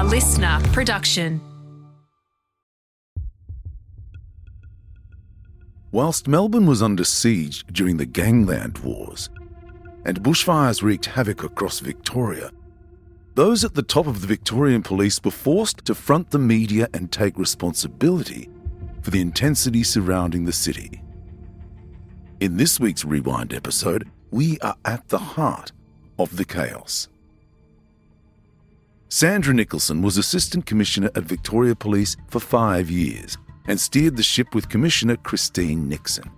LiSTNR production. Whilst Melbourne was under siege during the Gangland Wars and bushfires wreaked havoc across Victoria, those at the top of the Victorian Police were forced to front the media and take responsibility for the intensity surrounding the city. In this week's Rewind episode, we are at the heart of the chaos. Sandra Nicholson was Assistant Commissioner at Victoria Police for 5 years and steered the ship with Commissioner Christine Nixon.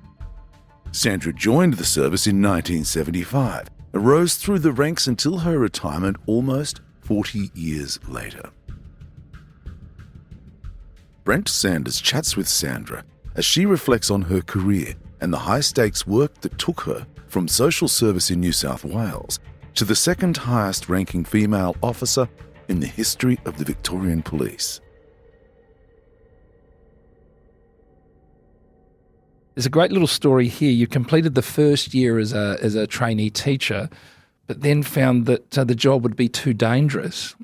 Sandra joined the service in 1975 and rose through the ranks until her retirement almost 40 years later. Brent Sanders chats with Sandra as she reflects on her career and the high-stakes work that took her from social service in New South Wales to the second highest-ranking female officer in the history of the Victorian Police. There's a great little story here. You completed the first year as a trainee teacher, but then found that the job would be too dangerous.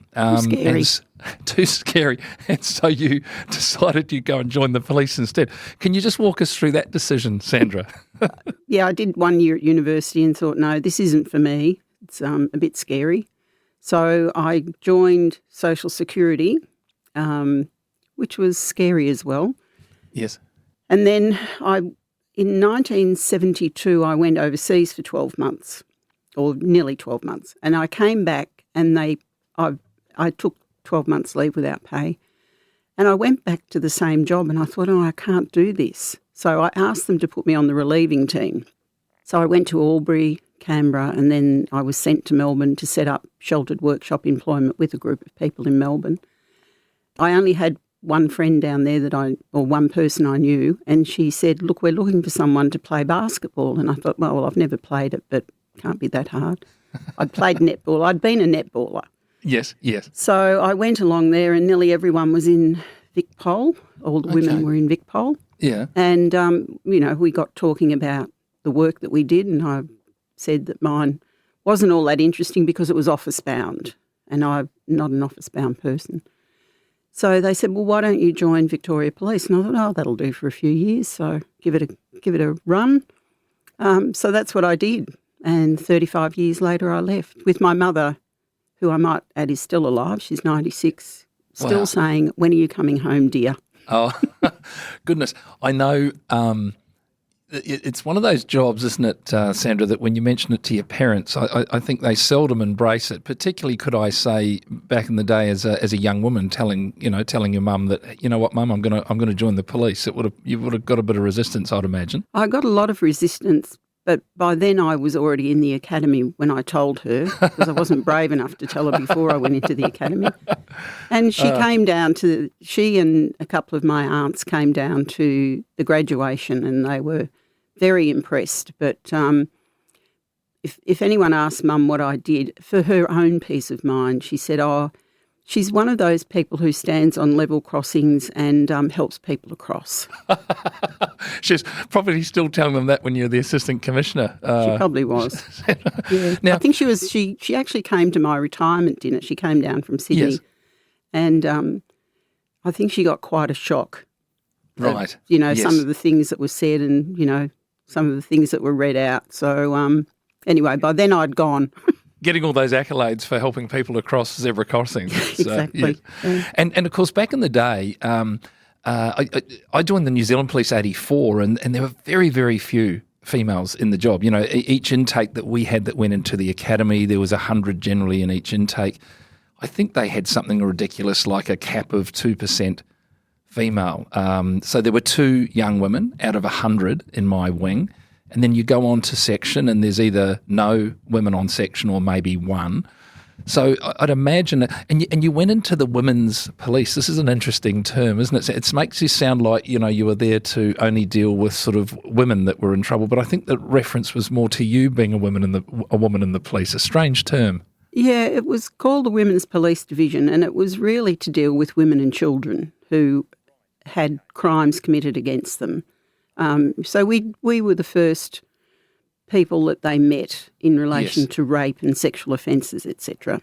Too scary. And so you decided you'd go and join the police instead. Can you just walk us through that decision, Sandra? Yeah, I did 1 year at university and thought, no, this isn't for me. It's a bit scary. So I joined Social Security, which was scary as well. Yes. And then in 1972, I went overseas for 12 months, or nearly 12 months. And I came back and I took 12 months leave without pay. And I went back to the same job and I thought, I can't do this. So I asked them to put me on the relieving team. So I went to Albury, Canberra, and then I was sent to Melbourne to set up sheltered workshop employment with a group of people in Melbourne. I only had one friend down there or one person I knew, and she said, look, we're looking for someone to play basketball. And I thought, well, I've never played it, but it can't be that hard. I'd played netball. I'd been a netballer. Yes. So I went along there and nearly everyone was in Vic Pol. All the women were in Vic Pol. Yeah. And, we got talking about the work that we did, and I said that mine wasn't all that interesting because it was office-bound, and I'm not an office-bound person. So they said, well, why don't you join Victoria Police? And I thought, that'll do for a few years, so give it a run. So that's what I did, and 35 years later I left with my mother, who I might add is still alive. She's 96, still saying, when are you coming home, dear? Oh, goodness. I know it's one of those jobs, isn't it, Sandra, that when you mention it to your parents, I think they seldom embrace it, particularly, could I say, back in the day as a young woman telling your mum that, you know what, Mum, I'm going to join the police. You would have got a bit of resistance, I'd imagine. I got a lot of resistance, but by then I was already in the academy when I told her, because I wasn't brave enough to tell her before I went into the academy. And she and a couple of my aunts came down to the graduation, and they were very impressed. But if anyone asked Mum what I did, for her own peace of mind, she said, she's one of those people who stands on level crossings and helps people across. She's probably still telling them that when you're the Assistant Commissioner. She probably was. Yeah. Now, I think she actually came to my retirement dinner. She came down from Sydney. Yes. And I think she got quite a shock. Right. Of, some of the things that were said and, some of the things that were read out. So anyway, by then I'd gone. Getting all those accolades for helping people across zebra crossings. Exactly. Yeah. And of course, back in the day, I joined the New Zealand Police 84 and there were very, very few females in the job. Each intake that we had that went into the academy, there was 100 generally in each intake. I think they had something ridiculous like a cap of 2% female. So there were 2 young women out of 100 in my wing. And then you go on to section and there's either no women on section or maybe one. So I'd imagine, and you went into the women's police. This is an interesting term, isn't it? It makes you sound like, you were there to only deal with sort of women that were in trouble. But I think the reference was more to you being a woman in the police, a strange term. Yeah, it was called the Women's Police Division, and it was really to deal with women and children who had crimes committed against them. So we were the first people that they met in relation to rape and sexual offences, etc.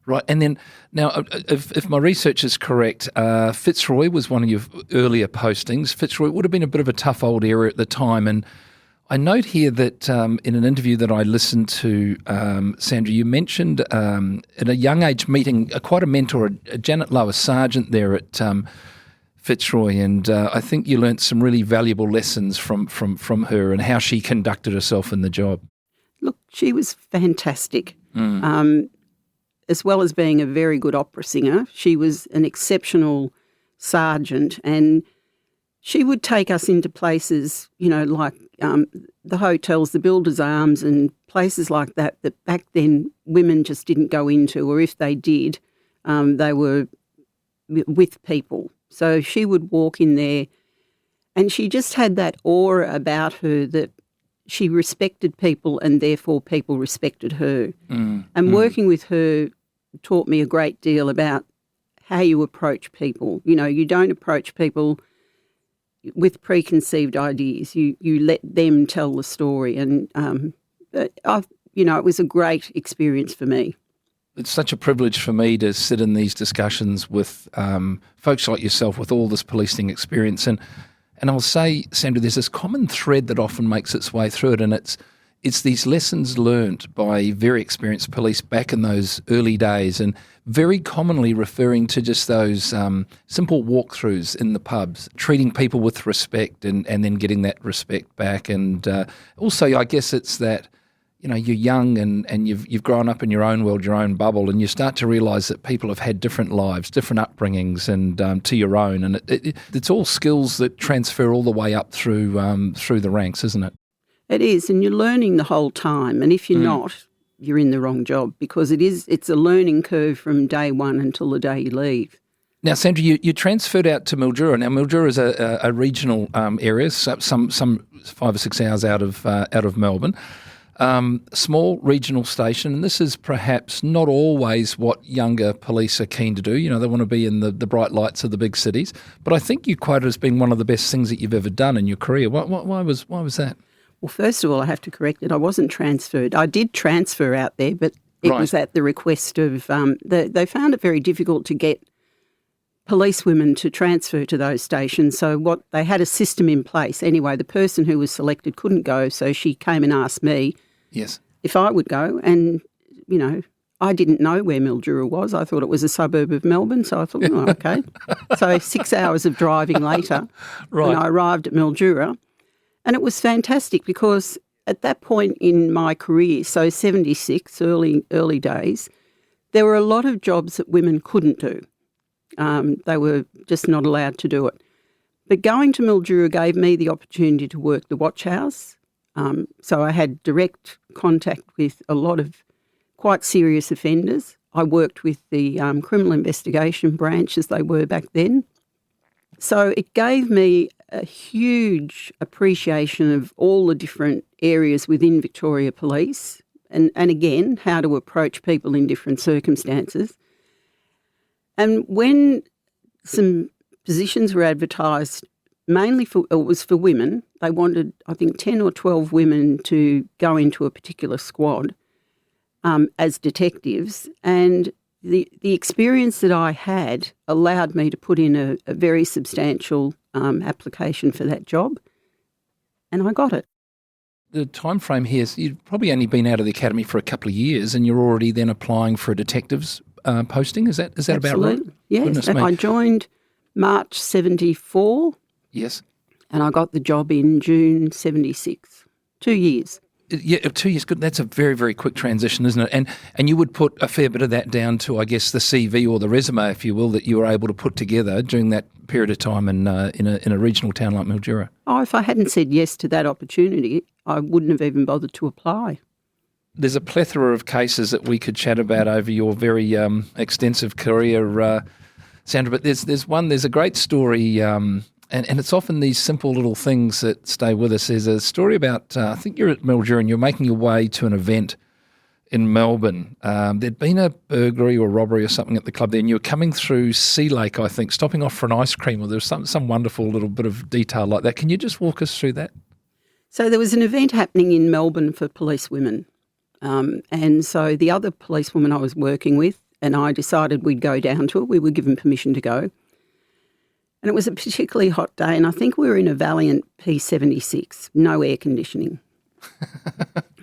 Right, and then now, if my research is correct, Fitzroy was one of your earlier postings. Fitzroy would have been a bit of a tough old area at the time, and I note here that in an interview that I listened to, Sandra, you mentioned at a young age meeting quite a mentor, Janet Lower Sargent there at Fitzroy, and I think you learnt some really valuable lessons from her and how she conducted herself in the job. Look, she was fantastic. As well as being a very good opera singer, she was an exceptional sergeant, and she would take us into places, like the hotels, the Builders Arms and places like that back then women just didn't go into, or if they did, they were with people. So she would walk in there and she just had that aura about her that she respected people and therefore people respected her. And working with her taught me a great deal about how you approach people. You don't approach people with preconceived ideas. You let them tell the story. And, it was a great experience for me. It's such a privilege for me to sit in these discussions with folks like yourself with all this policing experience. And I'll say, Sandra, there's this common thread that often makes its way through it, and it's these lessons learnt by very experienced police back in those early days, and very commonly referring to just those simple walkthroughs in the pubs, treating people with respect and then getting that respect back. And also, I guess it's that, you're young and you've grown up in your own world, your own bubble, and you start to realise that people have had different lives, different upbringings, and to your own. And it's all skills that transfer all the way up through the ranks, isn't it? It is, and you're learning the whole time. And if you're not, you're in the wrong job, because it's a learning curve from day one until the day you leave. Now, Sandra, you transferred out to Mildura. Now, Mildura is a regional area, some 5 or 6 hours out of Melbourne. Small regional station, and this is perhaps not always what younger police are keen to do. They want to be in the bright lights of the big cities. But I think you quote it as being one of the best things that you've ever done in your career. Why was that? Well, first of all, I have to correct it. I wasn't transferred. I did transfer out there, but it was at the request of they found it very difficult to get policewomen to transfer to those stations. So they had a system in place. Anyway, the person who was selected couldn't go, so she came and asked me if I would go. And, I didn't know where Mildura was. I thought it was a suburb of Melbourne, so I thought, okay. So 6 hours of driving later, when I arrived at Mildura, and it was fantastic because at that point in my career, so 76, early days, there were a lot of jobs that women couldn't do. They were just not allowed to do it. But going to Mildura gave me the opportunity to work the watch house. So I had direct contact with a lot of quite serious offenders. I worked with the criminal investigation branch, as they were back then. So it gave me a huge appreciation of all the different areas within Victoria Police and again, how to approach people in different circumstances. And when some positions were advertised, mainly it was for women. They wanted, I think, 10 or 12 women to go into a particular squad as detectives. And the experience that I had allowed me to put in a very substantial application for that job, and I got it. The time frame here is you've probably only been out of the academy for a couple of years, and you're already then applying for a detective's posting. Is that Absolutely. About right? Yes, I joined March 74. Yes. And I got the job in June 76. 2 years. Yeah, 2 years. Good. That's a very, very quick transition, isn't it? And you would put a fair bit of that down to, I guess, the CV or the resume, if you will, that you were able to put together during that period of time in a regional town like Mildura. Oh, if I hadn't said yes to that opportunity, I wouldn't have even bothered to apply. There's a plethora of cases that we could chat about over your very extensive career, Sandra, but there's a great story, and it's often these simple little things that stay with us. There's a story about, I think you're at Mildura and you're making your way to an event in Melbourne. There'd been a burglary or robbery or something at the club there, and you were coming through Sea Lake, I think, stopping off for an ice cream, or there was some wonderful little bit of detail like that. Can you just walk us through that? So there was an event happening in Melbourne for police women. And so the other policewoman I was working with, and I decided we'd go down to it. We were given permission to go. And it was a particularly hot day, and I think we were in a Valiant P76, no air conditioning.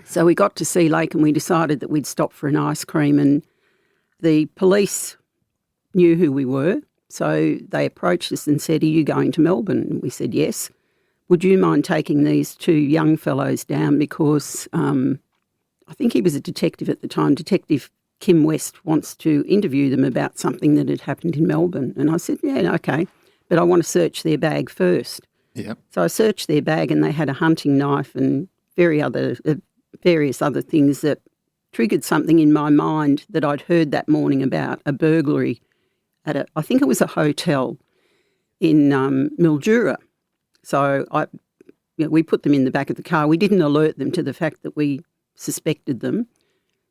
So we got to Sea Lake and we decided that we'd stop for an ice cream, and the police knew who we were. So they approached us and said, "Are you going to Melbourne?" And we said, "Yes. Would you mind taking these two young fellows down because I think he was a detective at the time, Detective Kim West wants to interview them about something that had happened in Melbourne." And I said, "Yeah, okay, but I want to search their bag first." Yep. So I searched their bag and they had a hunting knife and various other things that triggered something in my mind that I'd heard that morning about a burglary at I think it was a hotel in Mildura. So we put them in the back of the car. We didn't alert them to the fact that we suspected them.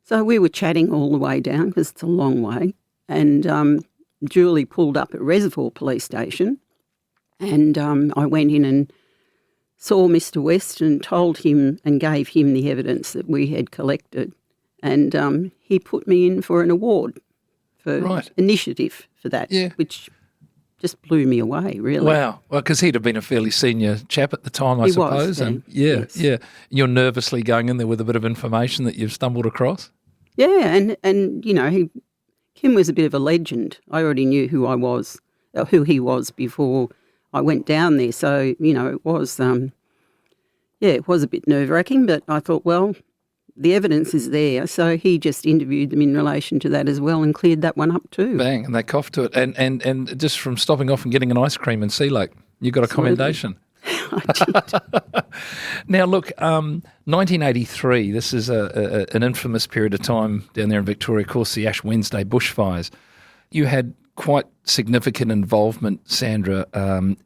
So we were chatting all the way down because it's a long way. And Julie pulled up at Reservoir Police Station, and I went in and saw Mr. West and told him and gave him the evidence that we had collected. And he put me in for an award for initiative for that, which just blew me away, really. Wow. Well, because he'd have been a fairly senior chap at the time, I suppose. Was, and yes. You're nervously going in there with a bit of information that you've stumbled across. Yeah, and you know, Kim was a bit of a legend. I already knew who he was before I went down there. So, you know, it was a bit nerve-wracking, but I thought, well, the evidence is there. So he just interviewed them in relation to that as well and cleared that one up too. Bang, and they coughed to it. And just from stopping off and getting an ice cream in Sea Lake, you got a commendation. I did. Now, look, 1983, this is an infamous period of time down there in Victoria, of course, the Ash Wednesday bushfires. You had quite significant involvement, Sandra,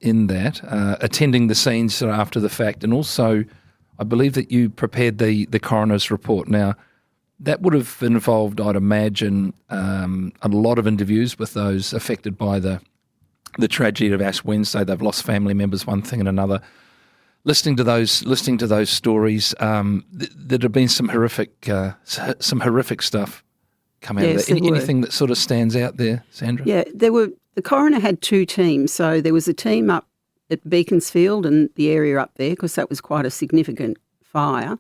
in that, attending the scenes after the fact, and also I believe that you prepared the coroner's report. Now, that would have involved, I'd imagine, a lot of interviews with those affected by the tragedy of Ash Wednesday. They've lost family members, one thing and another. Listening to those stories, there have been some horrific stuff come out of there. Anything that sort of stands out there, Sandra? Yeah, the coroner had two teams. So there was a team up at Beaconsfield and the area up there, because that was quite a significant fire.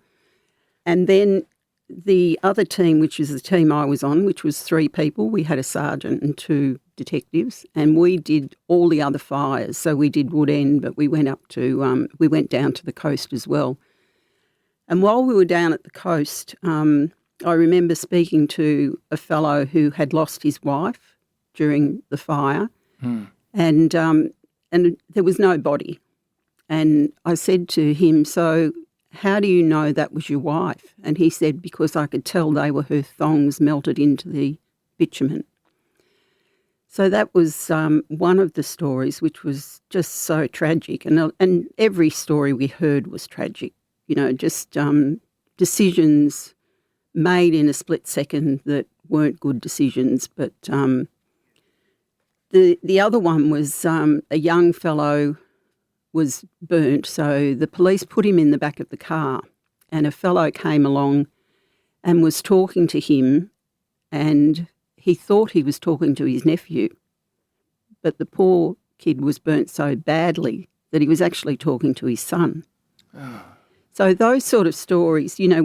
And then the other team, which is the team I was on, which was 3 people, we had a sergeant and 2 detectives, and we did all the other fires. So we did Wood End, but we went we went down to the coast as well. And while we were down at the coast, I remember speaking to a fellow who had lost his wife during the fire, and there was no body. And I said to him, "So how do you know that was your wife?" And he said, "Because I could tell they were her thongs melted into the bitumen." So that was one of the stories, which was just so tragic. And every story we heard was tragic, you know, just decisions made in a split second that weren't good decisions. But the other one was a young fellow was burnt, so the police put him in the back of the car, and a fellow came along and was talking to him, and he thought he was talking to his nephew, but the poor kid was burnt so badly that he was actually talking to his son. Oh. So those sort of stories, you know,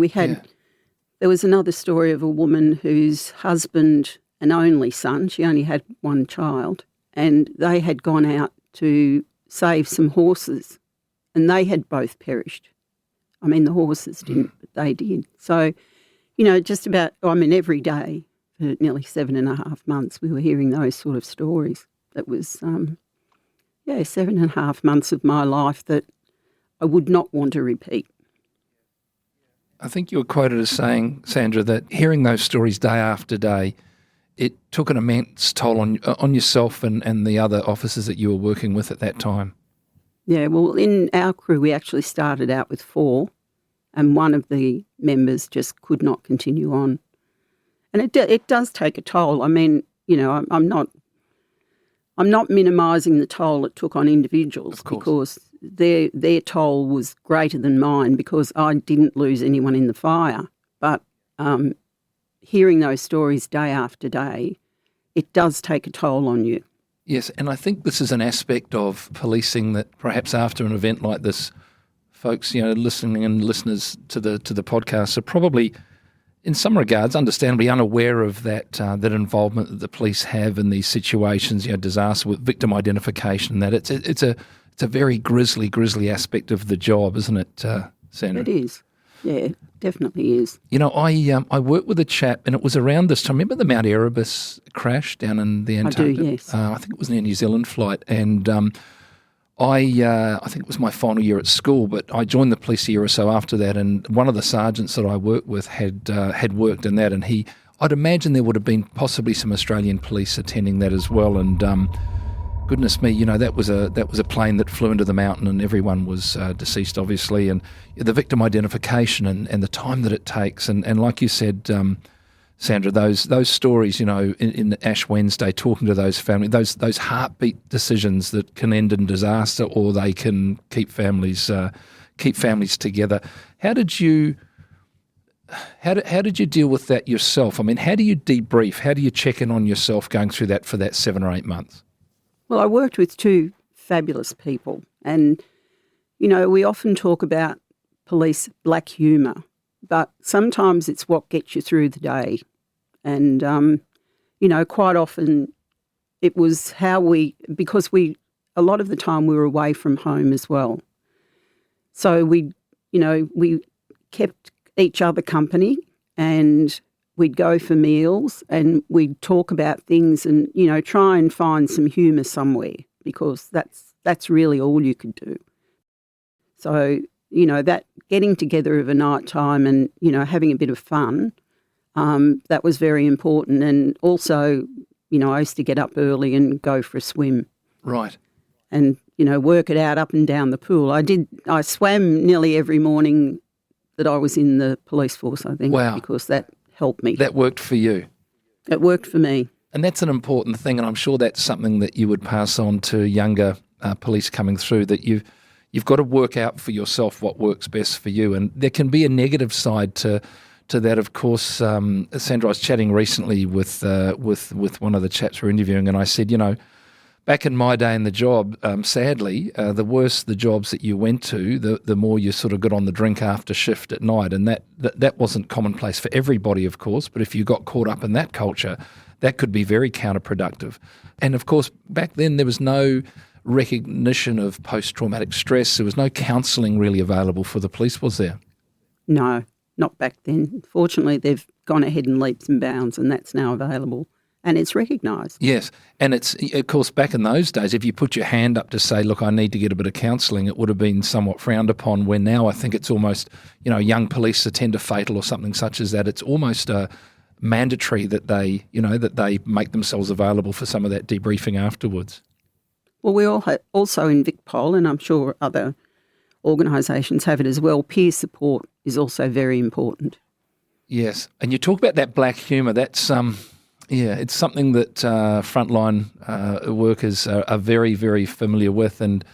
there was another story of a woman whose husband and only son, she only had one child, and they had gone out to save some horses, and they had both perished. I mean, the horses didn't, but they did. So, you know, every day for nearly 7.5 months, we were hearing those sort of stories. That was, 7.5 months of my life that I would not want to repeat. I think you were quoted as saying, Sandra, that hearing those stories day after day, it took an immense toll on yourself and the other officers that you were working with at that time. Yeah, well, in our crew, we actually started out with 4, and one of the members just could not continue on. And it does take a toll. I mean, you know, I'm not minimising the toll it took on individuals, because their toll was greater than mine, because I didn't lose anyone in the fire. But hearing those stories day after day, it does take a toll on you. Yes, and I think this is an aspect of policing that perhaps after an event like this, folks, listening and listeners to the podcast are probably, in some regards, understandably unaware of that involvement that the police have in these situations, disaster with victim identification. That it's a very grisly aspect of the job, isn't it, Sandra? It is. Yeah, definitely is. I worked with a chap, and it was around this time. Remember the Mount Erebus crash down in the Antarctic? I do, yes. I think it was an Air New Zealand flight, and I think it was my final year at school, but I joined the police a year or so after that, and one of the sergeants that I worked with had worked in that, and I'd imagine there would have been possibly some Australian police attending that as well, and goodness me, that was a plane that flew into the mountain and everyone was deceased, obviously, and the victim identification and the time that it takes, and like you said, Sandra, those stories, in Ash Wednesday, talking to those families, those heartbeat decisions that can end in disaster, or they can keep families together. How did you deal with that yourself? I mean, how do you debrief? How do you check in on yourself going through that for that 7 or 8 months? Well, I worked with 2 fabulous people, and, we often talk about police black humour, but sometimes it's what gets you through the day. And, quite often it was because a lot of the time we were away from home as well. So we kept each other company, and we'd go for meals and we'd talk about things and, try and find some humour somewhere, because that's really all you could do. So, that getting together of a night time and, having a bit of fun, that was very important. And also, I used to get up early and go for a swim. Right. And, work it out up and down the pool. I swam nearly every morning that I was in the police force, I think. Wow. Because that helped me. That worked for you. It worked for me. And that's an important thing, and I'm sure that's something that you would pass on to younger police coming through, that you've got to work out for yourself what works best for you. And there can be a negative side to that, of course. Sandra, I was chatting recently with one of the chaps we're interviewing, and I said, back in my day in the job, sadly, the worse the jobs that you went to, the more you sort of got on the drink after shift at night. And that wasn't commonplace for everybody, of course, but if you got caught up in that culture, that could be very counterproductive. And of course, back then there was no recognition of post-traumatic stress. There was no counselling really available for the police, was there? No, not back then. Fortunately, they've gone ahead in leaps and bounds, and that's now available. And it's recognised. Yes. And it's, of course, back in those days, if you put your hand up to say, look, I need to get a bit of counselling, it would have been somewhat frowned upon, where now I think it's almost, young police attend a fatal or something such as that. It's almost mandatory that they make themselves available for some of that debriefing afterwards. Well, we all also in Vic Pol, and I'm sure other organisations have it as well, peer support is also very important. Yes. And you talk about that black humour, that's... Yeah, it's something that frontline workers are very, very familiar with, and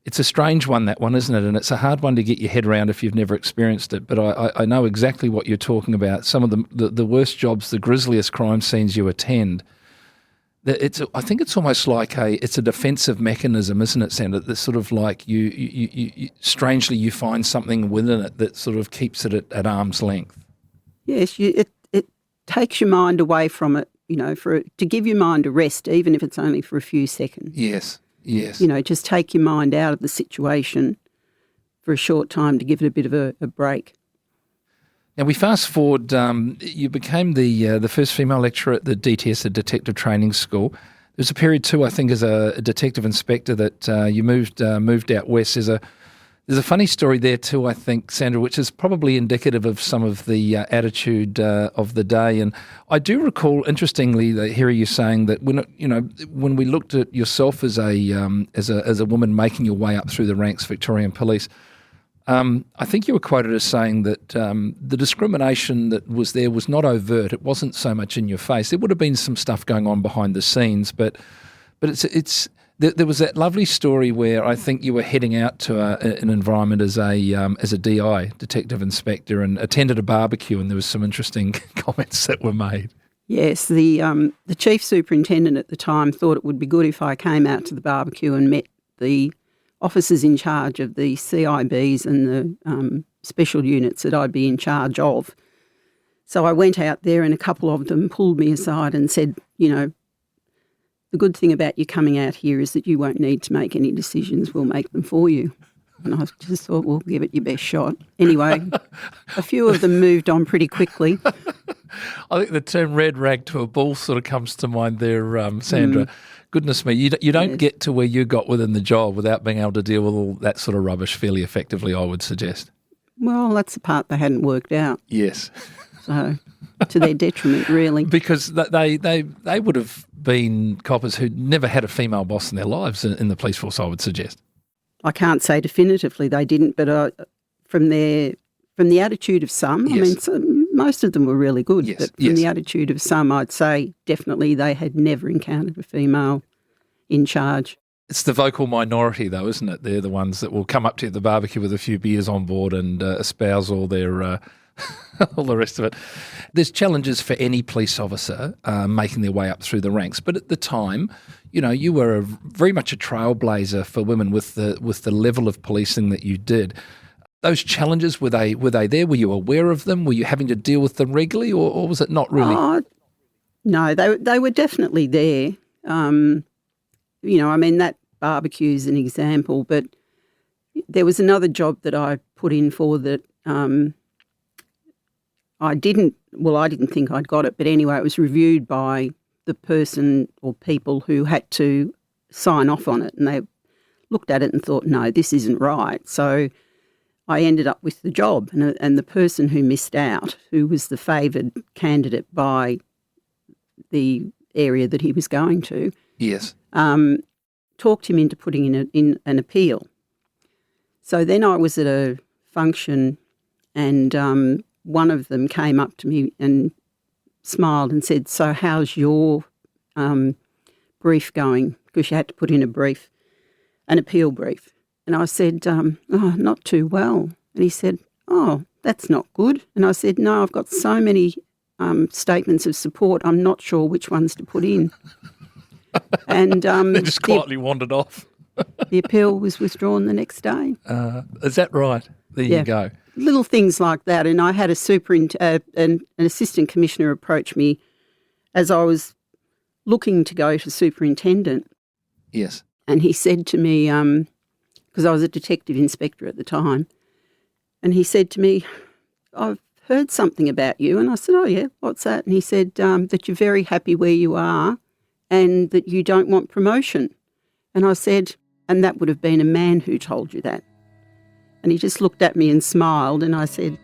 it's a strange one, that one, isn't it? And it's a hard one to get your head around if you've never experienced it, but I know exactly what you're talking about. Some of the worst jobs, the grisliest crime scenes you attend, I think it's almost like it's a defensive mechanism, isn't it, Sandra? It's sort of like you strangely you find something within it that sort of keeps it at arm's length. Yes, it takes your mind away from it. To give your mind a rest, even if it's only for a few seconds. Yes. Just take your mind out of the situation for a short time to give it a bit of a break. Now, we fast forward, you became the first female lecturer at the DTS, the Detective Training School. There's a period too, I think, as a detective inspector that you moved out west. There's a funny story there too, I think, Sandra, which is probably indicative of some of the attitude of the day. And I do recall, interestingly, hearing you saying that when we looked at yourself as a woman making your way up through the ranks of Victorian Police, I think you were quoted as saying that the discrimination that was there was not overt. It wasn't so much in your face. There would have been some stuff going on behind the scenes, but it's. There was that lovely story where I think you were heading out to an environment as a DI, detective inspector, and attended a barbecue, and there was some interesting comments that were made. Yes, the chief superintendent at the time thought it would be good if I came out to the barbecue and met the officers in charge of the CIBs and the special units that I'd be in charge of. So I went out there and a couple of them pulled me aside and said, you know, the good thing about you coming out here is that you won't need to make any decisions. We'll make them for you. And I just thought, well, give it your best shot. Anyway, a few of them moved on pretty quickly. I think the term red rag to a bull sort of comes to mind there, Sandra. Goodness me, you don't get to where you got within the job without being able to deal with all that sort of rubbish fairly effectively, I would suggest. Well, that's the part they hadn't worked out. Yes. So, to their detriment, really. Because they would have been coppers who never had a female boss in their lives in the police force, I would suggest. I can't say definitively they didn't, but from the attitude of some, Yes. I mean, most of them were really good, Yes, but from yes. the attitude of some, I'd say definitely they had never encountered a female in charge. It's the vocal minority, though, isn't it? They're the ones that will come up to the barbecue with a few beers on board and espouse all their all the rest of it. There's challenges for any police officer making their way up through the ranks, but at the time, you know, you were very much a trailblazer for women with the level of policing that you did. Those challenges, were they there? Were you aware of them? Were you having to deal with them regularly, or was it not really? Oh, no, they were definitely there. You know, I mean, that barbecue is an example, but there was another job that I put in for that I didn't think I'd got it, but anyway, it was reviewed by the person or people who had to sign off on it, and they looked at it and thought, no, this isn't right. So I ended up with the job, and the person who missed out, who was the favoured candidate by the area that he was going to, Yes. talked him into putting in an appeal. So then I was at a function and one of them came up to me and smiled and said, so how's your brief going? Because you had to put in an appeal brief. And I said, not too well. And he said, oh, that's not good. And I said, no, I've got so many statements of support, I'm not sure which ones to put in. And They just quietly wandered off. the appeal was withdrawn the next day. Is that right? There you go. Little things like that. And I had an assistant commissioner approach me as I was looking to go to superintendent. Yes. And he said to me, because I was a detective inspector at the time, and he said to me, I've heard something about you. And I said, oh, yeah, what's that? And he said that you're very happy where you are and that you don't want promotion. And I said, and that would have been a man who told you that. And he just looked at me and smiled, and I said,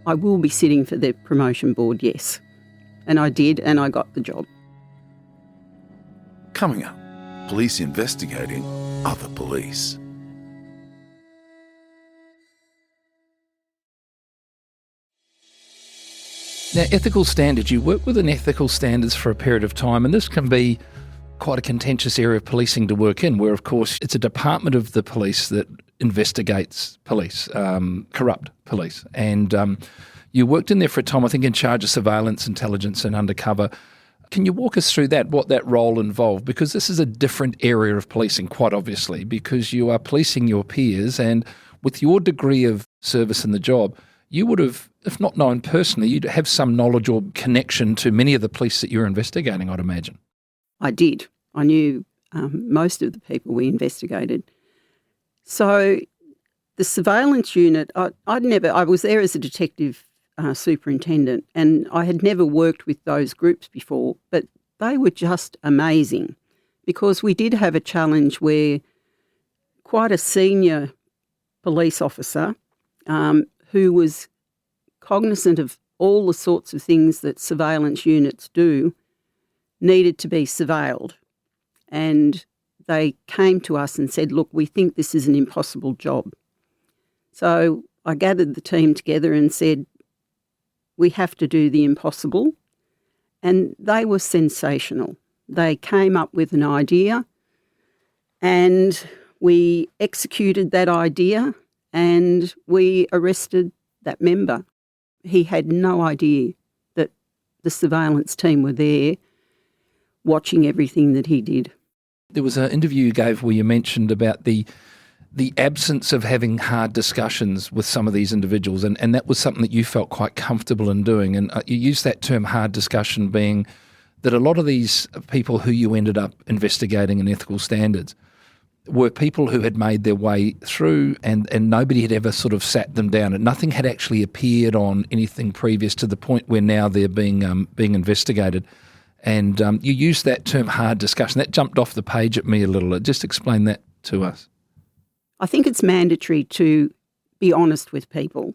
I will be sitting for the promotion board, yes. And I did, and I got the job. Coming up, police investigating other police. Now, ethical standards, you work within ethical standards for a period of time, and this can be quite a contentious area of policing to work in, where, of course, it's a department of the police that investigates police, corrupt police. And you worked in there for a time, I think, in charge of surveillance, intelligence and undercover. Can you walk us through that, what that role involved? Because this is a different area of policing, quite obviously, because you are policing your peers, and with your degree of service in the job, you would have, if not known personally, you'd have some knowledge or connection to many of the police that you're investigating, I'd imagine. I did. I knew most of the people we investigated. So the surveillance unit, I was there as a detective superintendent, and I had never worked with those groups before, but they were just amazing because we did have a challenge where quite a senior police officer who was cognizant of all the sorts of things that surveillance units do needed to be surveilled. And they came to us and said, look, we think this is an impossible job. So I gathered the team together and said, we have to do the impossible. And they were sensational. They came up with an idea and we executed that idea and we arrested that member. He had no idea that the surveillance team were there watching everything that he did. There was an interview you gave where you mentioned about the absence of having hard discussions with some of these individuals, and that was something that you felt quite comfortable in doing. And you used that term hard discussion being that a lot of these people who you ended up investigating in ethical standards were people who had made their way through and nobody had ever sort of sat them down, and nothing had actually appeared on anything previous to the point where now they're being investigated. And you used that term hard discussion. That jumped off the page at me a little. Just explain that to us. I think it's mandatory to be honest with people.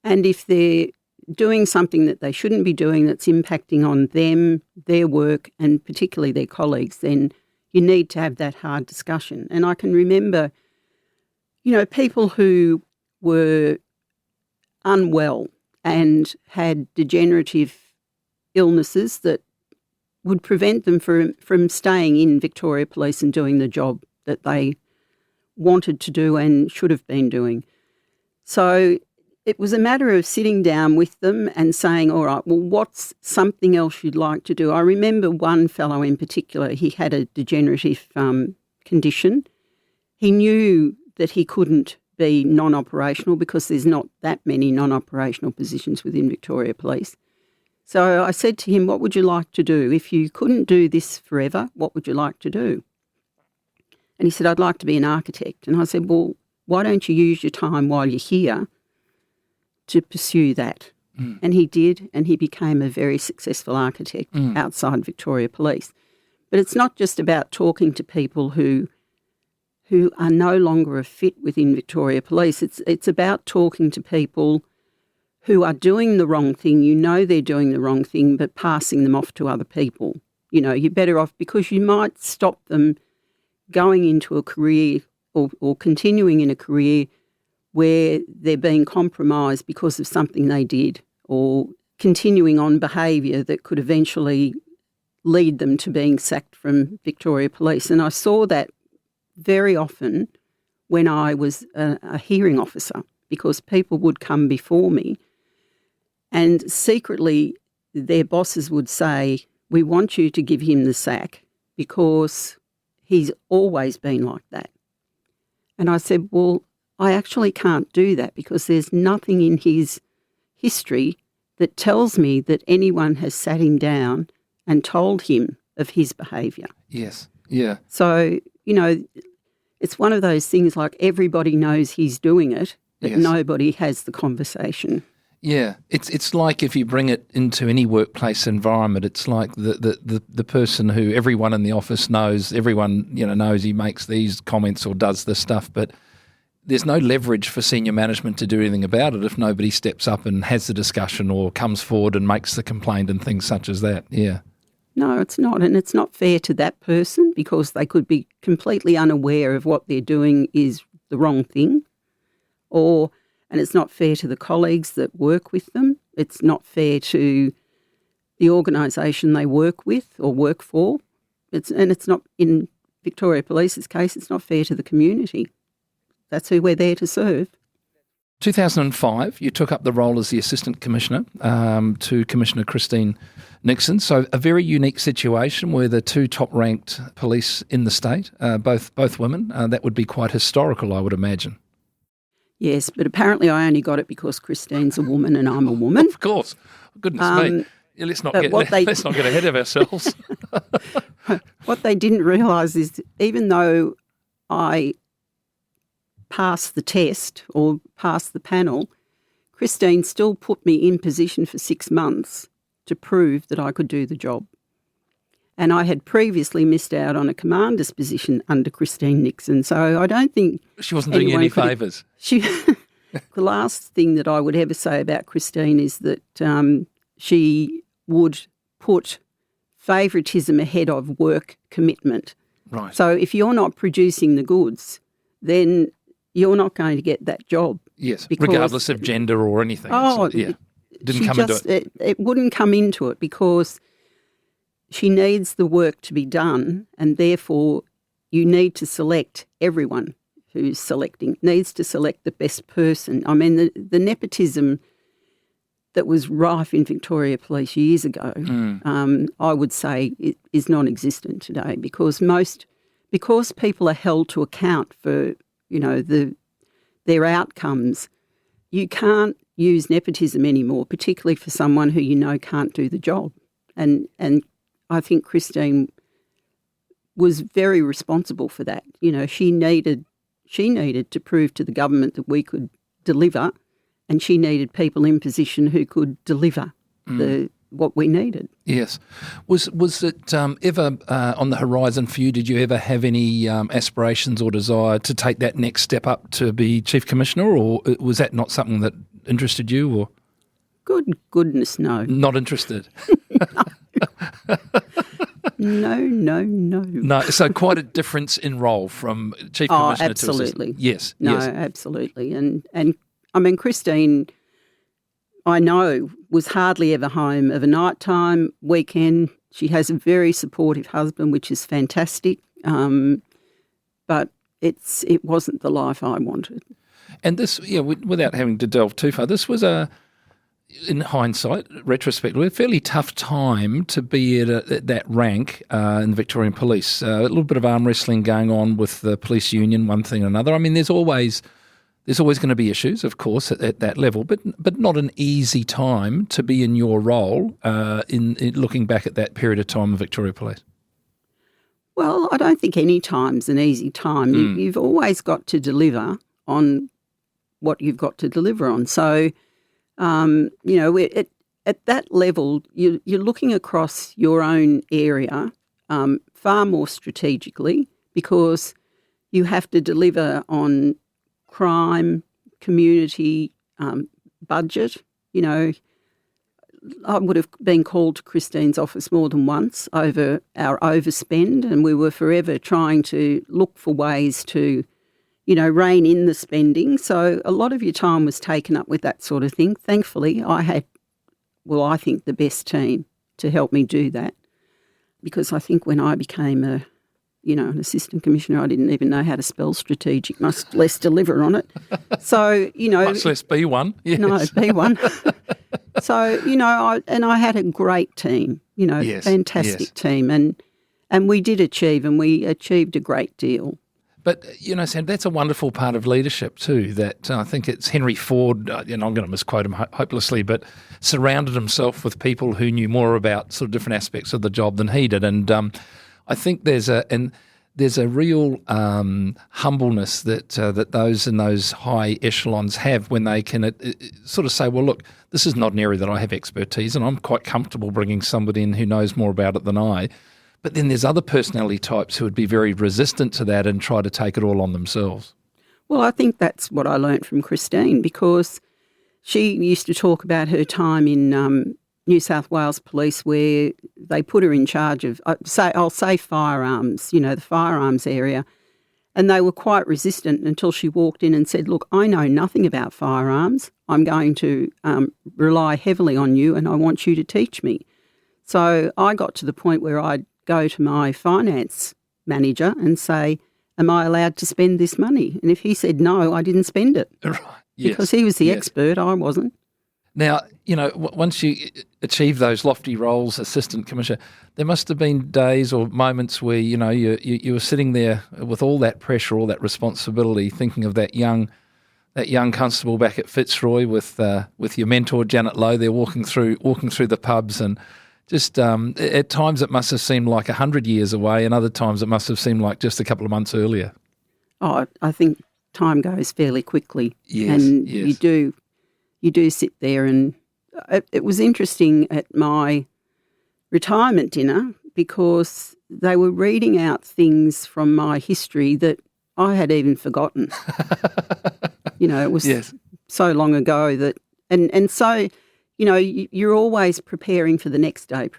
And if they're doing something that they shouldn't be doing that's impacting on them, their work, and particularly their colleagues, then you need to have that hard discussion. And I can remember, people who were unwell and had degenerative illnesses that would prevent them from staying in Victoria Police and doing the job that they wanted to do and should have been doing. So it was a matter of sitting down with them and saying, all right, well, what's something else you'd like to do? I remember one fellow in particular, he had a degenerative condition. He knew that he couldn't be non-operational because there's not that many non-operational positions within Victoria Police. So I said to him, what would you like to do? If you couldn't do this forever, what would you like to do? And he said, I'd like to be an architect. And I said, well, why don't you use your time while you're here to pursue that? Mm. And he did, and he became a very successful architect outside Victoria Police. But it's not just about talking to people who are no longer a fit within Victoria Police. It's about talking to people who are doing the wrong thing. You know they're doing the wrong thing, but passing them off to other people. You're better off because you might stop them going into a career or continuing in a career where they're being compromised because of something they did, or continuing on behaviour that could eventually lead them to being sacked from Victoria Police. And I saw that very often when I was a hearing officer, because people would come before me and secretly their bosses would say, we want you to give him the sack because he's always been like that. And I said, well, I actually can't do that because there's nothing in his history that tells me that anyone has sat him down and told him of his behaviour. Yes, yeah. So, it's one of those things like everybody knows he's doing it, but nobody has the conversation. Yeah, it's like if you bring it into any workplace environment, it's like the person who everyone in the office knows, everyone knows he makes these comments or does this stuff, but there's no leverage for senior management to do anything about it if nobody steps up and has the discussion or comes forward and makes the complaint and things such as that. Yeah. No, it's not, and it's not fair to that person because they could be completely unaware of what they're doing is the wrong thing, and it's not fair to the colleagues that work with them. It's not fair to the organisation they work with or work for. It's not, in Victoria Police's case, it's not fair to the community. That's who we're there to serve. 2005, you took up the role as the Assistant Commissioner to Commissioner Christine Nixon. So a very unique situation where the two top-ranked police in the state, both women, that would be quite historical, I would imagine. Yes, but apparently I only got it because Christine's a woman and I'm a woman. Of course. Goodness me. Yeah, let's not get ahead of ourselves. What they didn't realise is even though I passed the test or passed the panel, Christine still put me in position for 6 months to prove that I could do the job. And I had previously missed out on a commander's position under Christine Nixon, so I don't think she wasn't doing any favours. The last thing that I would ever say about Christine is that she would put favouritism ahead of work commitment. Right. So if you're not producing the goods, then you're not going to get that job. Yes, regardless of gender or anything. Oh, so, yeah. Didn't come into it. It wouldn't come into it because she needs the work to be done, and therefore you need to select everyone who's selecting, needs to select the best person. I mean, the nepotism that was rife in Victoria Police years ago, I would say it is non-existent today because people are held to account for, their outcomes. You can't use nepotism anymore, particularly for someone who can't do the job. And I think Christine was very responsible for that. She needed to prove to the government that we could deliver, and she needed people in position who could deliver what we needed. Yes. Was it ever on the horizon for you? Did you ever have any aspirations or desire to take that next step up to be Chief Commissioner, or was that not something that interested you? Or Good goodness, no. Not interested? No. No, so quite a difference in role from Chief Commissioner absolutely. to Assistant. Yes. No, yes. absolutely. And I mean, Christine, I know, was hardly ever home of a night time, weekend. She has a very supportive husband, which is fantastic. But it wasn't the life I wanted. And this, without having to delve too far, this was in hindsight, retrospectively, a fairly tough time to be at that rank in the Victorian Police. A little bit of arm wrestling going on with the police union, one thing and another. I mean, there's always going to be issues, of course, at that level, but not an easy time to be in your role in looking back at that period of time in Victoria Police. Well, I don't think any time's an easy time. You've always got to deliver on what you've got to deliver on. So, at that level, you're looking across your own area far more strategically because you have to deliver on crime, community, budget. I would have been called to Christine's office more than once over our overspend, and we were forever trying to look for ways to rein in the spending. So a lot of your time was taken up with that sort of thing. Thankfully, I had, I think the best team to help me do that, because I think when I became an assistant commissioner, I didn't even know how to spell strategic, much less deliver on it. So, much less be one. Yes. No, be one. So, I had a great team, Yes, fantastic team. And we did achieve, and we achieved a great deal. But, Sam, that's a wonderful part of leadership too, that I think it's Henry Ford, and I'm going to misquote him hopelessly, but surrounded himself with people who knew more about sort of different aspects of the job than he did. And I think there's a real humbleness that those in those high echelons have when they can sort of say, well, look, this is not an area that I have expertise in. I'm quite comfortable bringing somebody in who knows more about it than I. But then there's other personality types who would be very resistant to that and try to take it all on themselves. Well, I think that's what I learnt from Christine, because she used to talk about her time in New South Wales Police, where they put her in charge of, I'll say firearms, the firearms area, and they were quite resistant until she walked in and said, look, I know nothing about firearms. I'm going to rely heavily on you, and I want you to teach me. So I got to the point where I'd go to my finance manager and say, am I allowed to spend this money? And if he said no, I didn't spend it. Right. Yes. Because he was the expert, I wasn't. Now, once you achieve those lofty roles, assistant commissioner, there must have been days or moments where, you were sitting there with all that pressure, all that responsibility, thinking of that young constable back at Fitzroy with your mentor, Janet Lowe, there walking through the pubs, and just at times it must have seemed like 100 years away, and other times it must have seemed like just a couple of months earlier. Oh, I think time goes fairly quickly. Yes, and yes. You do sit there, and it was interesting at my retirement dinner because they were reading out things from my history that I had even forgotten. It was so long ago that, and so, you're always preparing for the next day.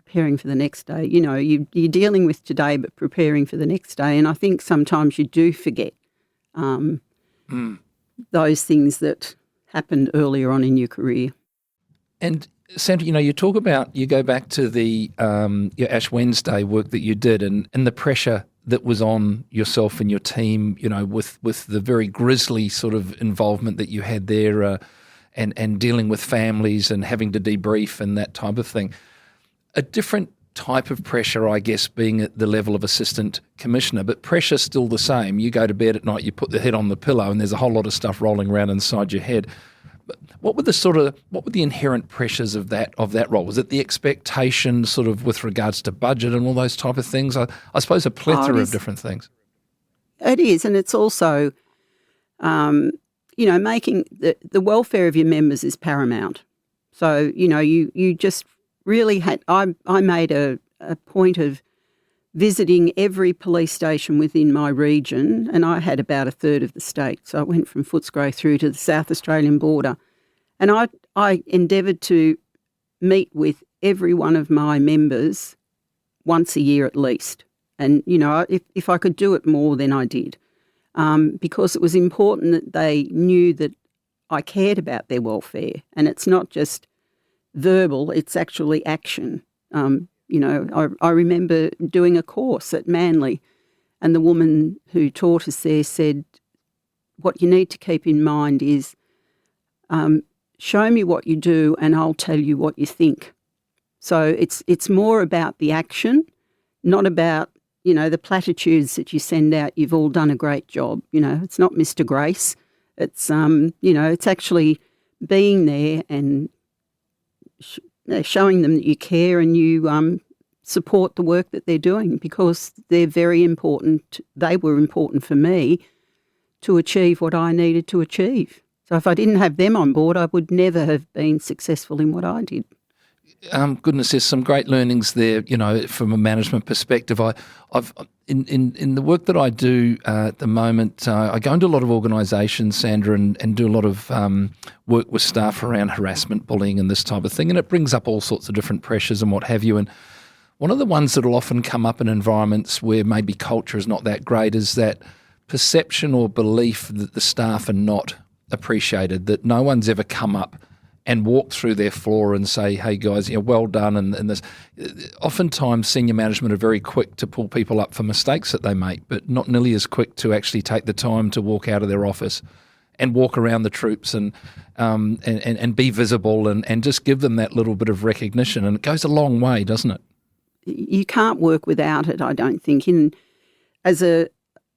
You're dealing with today but preparing for the next day. And I think sometimes you do forget those things that happened earlier on in your career. And Sandra, you talk about, you go back to the your Ash Wednesday work that you did and the pressure that was on yourself and your team, with the very grisly sort of involvement that you had there. and dealing with families and having to debrief and that type of thing. A different type of pressure, I guess, being at the level of assistant commissioner, but pressure still the same. You go to bed at night, you put the head on the pillow, and there's a whole lot of stuff rolling around inside your head. But what were the inherent pressures of that role? Was it the expectation, sort of, with regards to budget and all those type of things? I suppose a plethora of different things. It is, and it's also, making the welfare of your members is paramount. So, you just really had, I made a point of visiting every police station within my region, and I had about a third of the state. So I went from Footscray through to the South Australian border. And I endeavoured to meet with every one of my members once a year at least. And, if I could do it more, then I did, because it was important that they knew that I cared about their welfare. And it's not just verbal, it's actually action. I remember doing a course at Manly, and the woman who taught us there said, what you need to keep in mind is show me what you do and I'll tell you what you think. So it's more about the action, not about, the platitudes that you send out, you've all done a great job. It's not Mr. Grace. It's, it's actually being there and showing them that you care and you support the work that they're doing, because they're very important. They were important for me to achieve what I needed to achieve. So if I didn't have them on board, I would never have been successful in what I did. Goodness, there's some great learnings there, from a management perspective. I've in the work that I do at the moment, I go into a lot of organisations, Sandra, and do a lot of work with staff around harassment, bullying and this type of thing, and it brings up all sorts of different pressures and what have you. And one of the ones that will often come up in environments where maybe culture is not that great is that perception or belief that the staff are not appreciated, that no one's ever come up and walk through their floor and say, hey guys, well done, and this. Oftentimes senior management are very quick to pull people up for mistakes that they make, but not nearly as quick to actually take the time to walk out of their office and walk around the troops and be visible and just give them that little bit of recognition. And it goes a long way, doesn't it? You can't work without it, I don't think. As a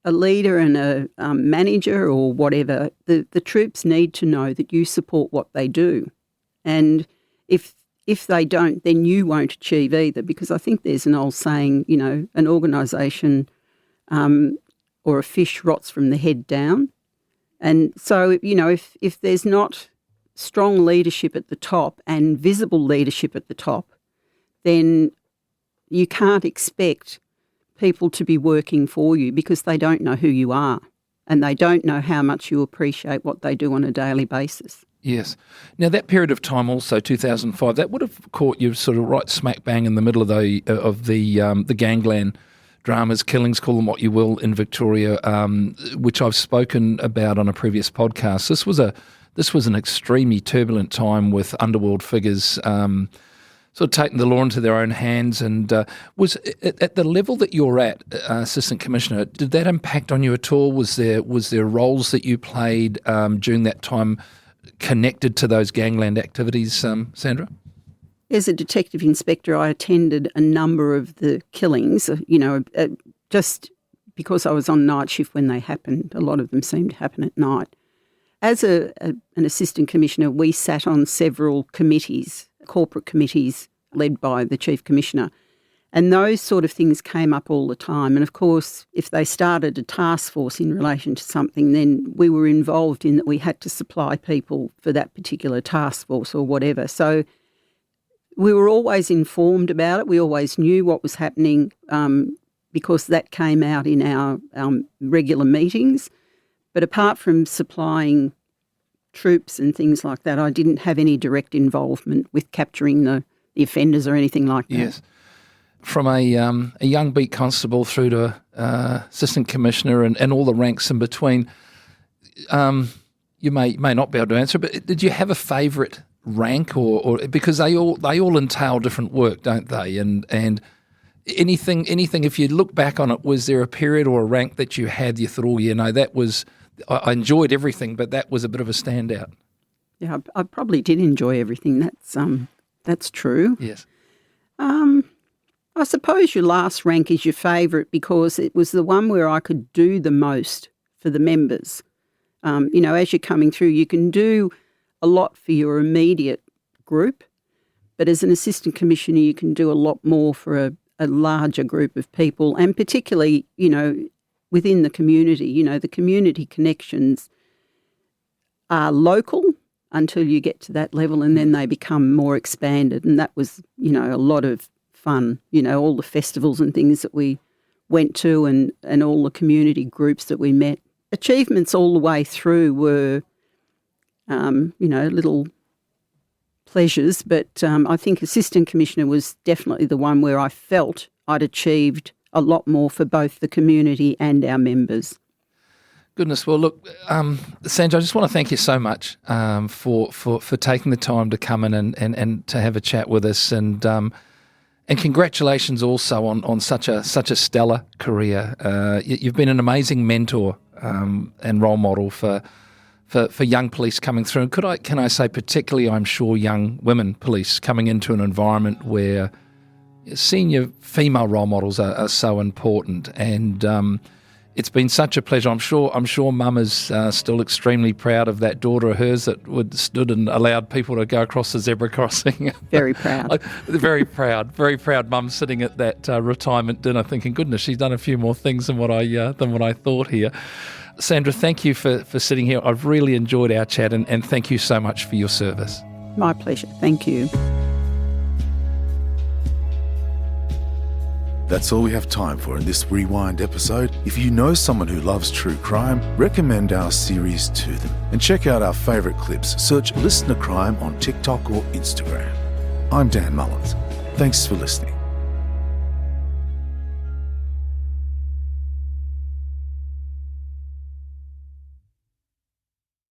leader and a manager or whatever, the troops need to know that you support what they do. And if they don't, then you won't achieve either, because I think there's an old saying, an organisation or a fish rots from the head down. And so, if there's not strong leadership at the top and visible leadership at the top, then you can't expect people to be working for you, because they don't know who you are and they don't know how much you appreciate what they do on a daily basis. Yes. Now, that period of time also, 2005, that would have caught you sort of right smack bang in the middle of the Gangland dramas, killings, call them what you will, in Victoria, which I've spoken about on a previous podcast. This was an extremely turbulent time with underworld figures sort of taking the law into their own hands. And was at the level that you're at, Assistant Commissioner, did that impact on you at all? Was there roles that you played during that time connected to those gangland activities, Sandra? As a detective inspector, I attended a number of the killings, just because I was on night shift when they happened. A lot of them seemed to happen at night. As an assistant commissioner, we sat on several committees, corporate committees led by the chief commissioner, and those sort of things came up all the time. And of course, if they started a task force in relation to something, then we were involved in that. We had to supply people for that particular task force or whatever. So we were always informed about it. We always knew what was happening because that came out in our regular meetings. But apart from supplying troops and things like that, I didn't have any direct involvement with capturing the offenders or anything like that. Yes. From a young beat constable through to assistant commissioner and all the ranks in between, you may not be able to answer, but did you have a favourite rank or because they all entail different work, don't they? And anything, if you look back on it, was there a period or a rank that you had you thought, that was, I enjoyed everything, but that was a bit of a standout? Yeah, I probably did enjoy everything. That's true. Yes. I suppose your last rank is your favourite because it was the one where I could do the most for the members. As you're coming through, you can do a lot for your immediate group, but as an assistant commissioner, you can do a lot more for a larger group of people, and particularly, within the community. The community connections are local until you get to that level, and then they become more expanded. And that was, a lot of fun, all the festivals and things that we went to and all the community groups that we met. Achievements all the way through were, little pleasures, but I think Assistant Commissioner was definitely the one where I felt I'd achieved a lot more for both the community and our members. Goodness, well, look, Sandra, I just want to thank you so much for taking the time to come in and to have a chat with us, and congratulations also on such a stellar career. You've been an amazing mentor and role model for young police coming through. And can I say particularly, I'm sure, young women police coming into an environment where senior female role models are so important, and it's been such a pleasure. I'm sure Mum is still extremely proud of that daughter of hers that stood and allowed people to go across the zebra crossing. Very proud. Very proud Mum sitting at that retirement dinner thinking, goodness, she's done a few more things than what I thought here. Sandra, thank you for sitting here. I've really enjoyed our chat, and thank you so much for your service. My pleasure. Thank you. That's all we have time for in this Rewind episode. If you know someone who loves true crime, recommend our series to them. And check out our favourite clips. Search LiSTNR Crime on TikTok or Instagram. I'm Dan Mullins. Thanks for listening.